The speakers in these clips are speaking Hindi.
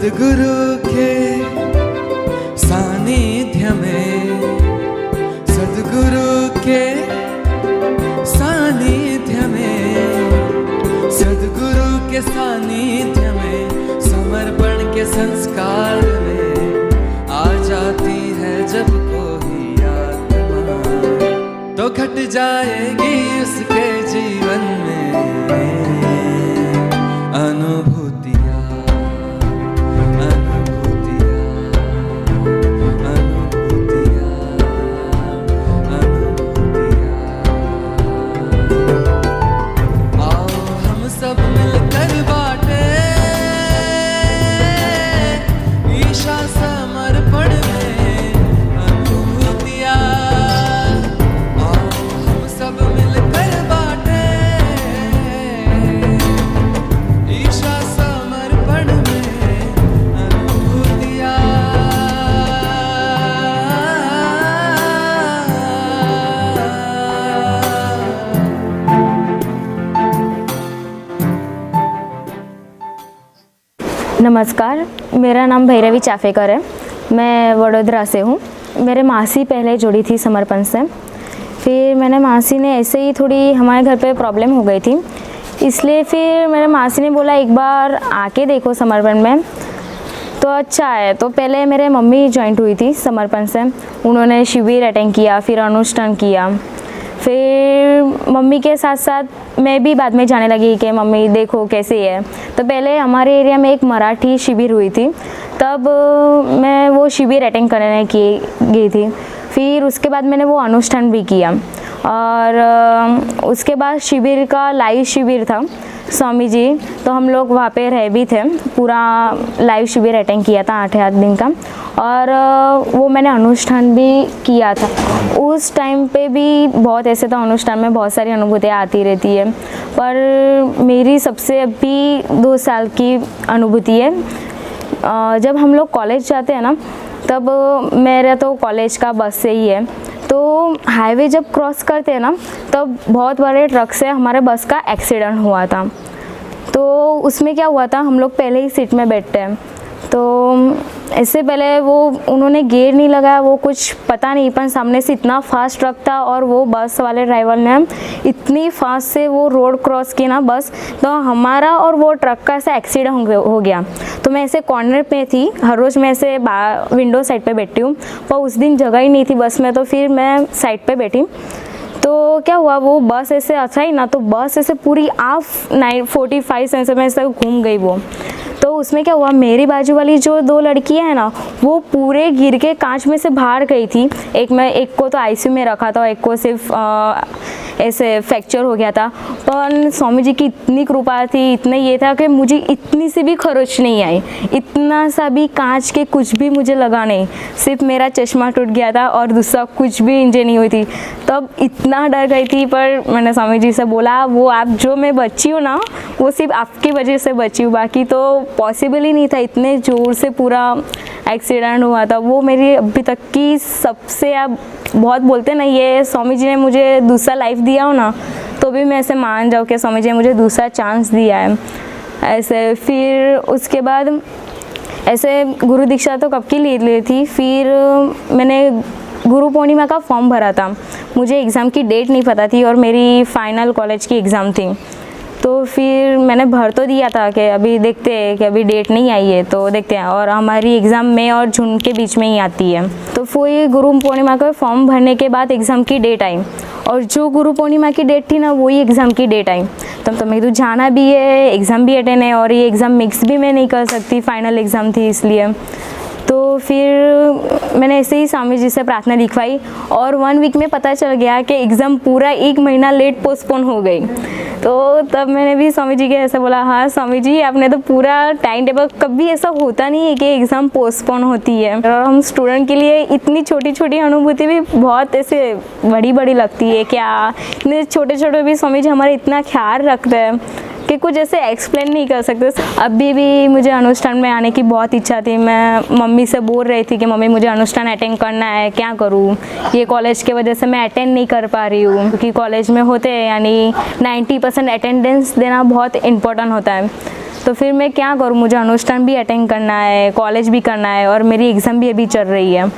सद्गुरु के सानिध्य में, सद्गुरु के सानिध्य में, सद्गुरु के सानिध्य में, समर्पण के संस्कार में आ जाती है जब कोई आत्मा, तो घट जाएगी उसके जीवन में अनुभूतियाँ, अनुभूतियाँ, अनुभूतियाँ, अनुभूतियाँ। आओ हम सब मिलकर बाटे ईशा समर्पण में अनुभूतियाँ। आओ हम सब मिलकर बाटे ईशा समर्पण में अनुभूतियाँ। नमस्कार, मेरा नाम भैरवी चाफेकर है। मैं वडोदरा से हूँ। मेरे मासी पहले जुड़ी थी समर्पण से, फिर मैंने मासी ने ऐसे ही थोड़ी हमारे घर पे प्रॉब्लम हो गई थी, इसलिए फिर मेरे मासी ने बोला एक बार आके देखो समर्पण में, तो अच्छा है। तो पहले मेरे मम्मी जॉइंट हुई थी समर्पण से, उन्होंने शिविर अटेंड किया, फिर अनुष्ठान किया, फिर मम्मी के साथ साथ मैं भी बाद में जाने लगी कि मम्मी देखो कैसे है। तो पहले हमारे एरिया में एक मराठी शिविर हुई थी, तब मैं वो शिविर अटेंड करने की गई थी। फिर उसके बाद मैंने वो अनुष्ठान भी किया, और उसके बाद शिविर का लाइव शिविर था स्वामी जी, तो हम लोग वहाँ पे रह भी थे, पूरा लाइव शिविर अटेंड किया था 8 दिन का, और वो मैंने अनुष्ठान भी किया था। उस टाइम पे भी बहुत ऐसे तो अनुष्ठान में बहुत सारी अनुभूतियाँ आती रहती है, पर मेरी सबसे अभी 2 साल की अनुभूति है। जब हम लोग कॉलेज जाते हैं ना, तब मेरा तो कॉलेज का बस से ही है, तो हाईवे जब क्रॉस करते हैं ना, तब बहुत बड़े ट्रक से हमारे बस का एक्सीडेंट हुआ था। तो उसमें क्या हुआ था, हम लोग पहले ही सीट में बैठते हैं, तो इससे पहले वो उन्होंने गियर नहीं लगाया, वो कुछ पता नहीं, पर सामने से इतना फास्ट ट्रक था, और वो बस वाले ड्राइवर ने इतनी फास्ट से वो रोड क्रॉस की ना बस, तो हमारा और वो ट्रक का ऐसा एक्सीडेंट हो गया। तो मैं ऐसे कॉर्नर पे थी, हर रोज़ मैं ऐसे विंडो साइड पे बैठती हूँ, पर उस दिन जगह ही नहीं थी बस में, तो फिर मैं साइड पे बैठी। तो क्या हुआ, वो बस ऐसे अच्छा ही ना, तो बस ऐसे पूरी 45 सेंस में ऐसे घूम गई वो। तो उसमें क्या हुआ, मेरी बाजू वाली जो 2 लड़कियां हैं ना, वो पूरे गिर के कांच में से बाहर गई थी। एक को तो आईसीयू में रखा था, एक को सिर्फ ऐसे फ्रैक्चर हो गया था। पर स्वामी जी की इतनी कृपा थी, इतने ये था कि मुझे इतनी सी भी खरोच नहीं आई, इतना सा भी कांच के कुछ भी मुझे लगा नहीं, सिर्फ मेरा चश्मा टूट गया था और दूसरा कुछ भी इंजरी नहीं हुई थी। तब इतना डर गई थी, पर मैंने स्वामी जी से बोला वो आप जो मैं बची हूँ ना, वो सिर्फ आपकी वजह से बची हूँ, बाकी तो पॉसिबल ही नहीं था, इतने ज़ोर से पूरा एक्सीडेंट हुआ था। वो मेरी अभी तक की सबसे, आप बहुत बोलते ना ये स्वामी जी ने मुझे दूसरा लाइफ दिया हो ना, तो भी मैं ऐसे मान जाऊँ कि स्वामी जी ने मुझे दूसरा चांस दिया है ऐसे। फिर उसके बाद ऐसे गुरु दीक्षा तो कब की ले ली थी, फिर मैंने गुरु पूर्णिमा का फॉर्म भरा था, मुझे एग्ज़ाम की डेट नहीं पता थी, और मेरी फाइनल कॉलेज की एग्ज़ाम थी। तो फिर मैंने भर तो दिया था कि अभी देखते हैं कि अभी डेट नहीं आई है, तो देखते हैं, और हमारी एग्ज़ाम मई और जून के बीच में ही आती है। तो फिर गुरु पूर्णिमा का फॉर्म भरने के बाद एग्ज़ाम की डेट आई, और जो गुरु पूर्णिमा की डेट थी ना, वही एग्ज़ाम की डेट आई। तो मैं तो जाना भी है, एग्ज़ाम भी अटेंड है, और ये एग्ज़ाम मिक्स भी मैं नहीं कर सकती, फाइनल एग्ज़ाम थी इसलिए। तो फिर मैंने ऐसे ही स्वामी जी से प्रार्थना लिखवाई, और 1 वीक में पता चल गया कि एग्ज़ाम पूरा 1 महीना लेट पोस्टपोन हो गई। तो तब मैंने भी स्वामी जी के ऐसे बोला, हाँ स्वामी जी आपने तो पूरा टाइम टेबल, कभी ऐसा होता नहीं है कि एग्ज़ाम पोस्टपोन होती है, और हम स्टूडेंट के लिए इतनी छोटी छोटी अनुभूति भी बहुत ऐसे बड़ी बड़ी लगती है। क्या इतने छोटे छोटे भी स्वामी जी हमारे इतना ख्याल रखते हैं कि कुछ ऐसे एक्सप्लेन नहीं कर सकते। अभी भी मुझे अनुष्ठान में आने की बहुत इच्छा थी, मैं मम्मी से बोल रही थी कि मम्मी मुझे अनुष्ठान अटेंड करना है, क्या करूँ, ये कॉलेज की वजह से मैं अटेंड नहीं कर पा रही हूँ, क्योंकि कॉलेज में होते हैं यानी 90% अटेंडेंस देना बहुत इम्पोर्टेंट होता है। तो फिर मैं क्या करूँ, मुझे अनुष्ठान भी अटेंड करना है, कॉलेज भी करना है और मेरी एग्ज़ाम भी अभी चल रही है।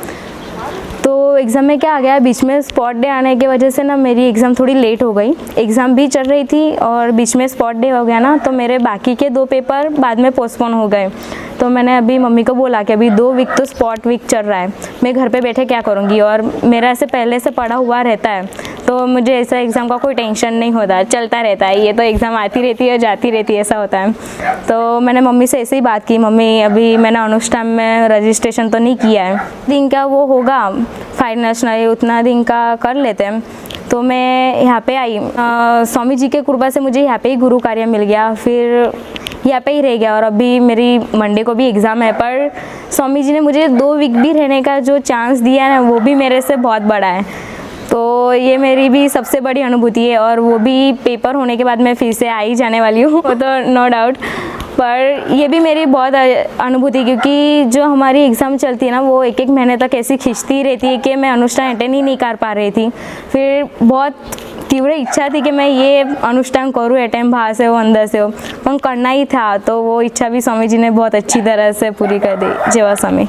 तो एग्ज़ाम में क्या आ गया, बीच में स्पॉट डे आने की वजह से ना मेरी एग्ज़ाम थोड़ी लेट हो गई। एग्ज़ाम भी चल रही थी और बीच में स्पॉट डे हो गया ना, तो मेरे बाकी के 2 पेपर बाद में पोस्टपोन हो गए। तो मैंने अभी मम्मी को बोला कि अभी 2 वीक तो स्पॉट वीक चल रहा है, मैं घर पे बैठे क्या करूँगी, और मेरा ऐसे पहले से पढ़ा हुआ रहता है तो मुझे ऐसा एग्ज़ाम का कोई टेंशन नहीं होता, चलता रहता है, ये तो एग्ज़ाम आती रहती है जाती रहती है, ऐसा होता है। तो मैंने मम्मी से ऐसे ही बात की, मम्मी अभी मैंने अनुष्ठान में रजिस्ट्रेशन तो नहीं किया है, दिन का वो होगा फाइनेंशियल, उतना दिन का कर लेते हैं। तो मैं यहाँ पे आई, स्वामी जी के कृपा से मुझे यहाँ पे ही गुरु कार्य मिल गया, फिर यहाँ पे ही रह गया। और अभी मेरी मंडे को भी एग्ज़ाम है, पर स्वामी जी ने मुझे 2 वीक भी रहने का जो चांस दिया है ना, वो भी मेरे से बहुत बड़ा है। तो ये मेरी भी सबसे बड़ी अनुभूति है, और वो भी पेपर होने के बाद मैं फिर से आ ही जाने वाली हूँ, वो तो नो डाउट। पर ये भी मेरी बहुत अनुभूति, क्योंकि जो हमारी एग्ज़ाम चलती है ना, वो 1-1 महीने तक ऐसी खिंचती रहती है कि मैं अनुष्ठान अटेंड ही नहीं कर पा रही थी। फिर बहुत तीव्र इच्छा थी कि मैं ये अनुष्ठान करूँ, अटेंड बाहर से हो अंदर से हो, पर करना ही था। तो वो इच्छा भी स्वामी जी ने बहुत अच्छी तरह से पूरी कर दी। जय स्वामी।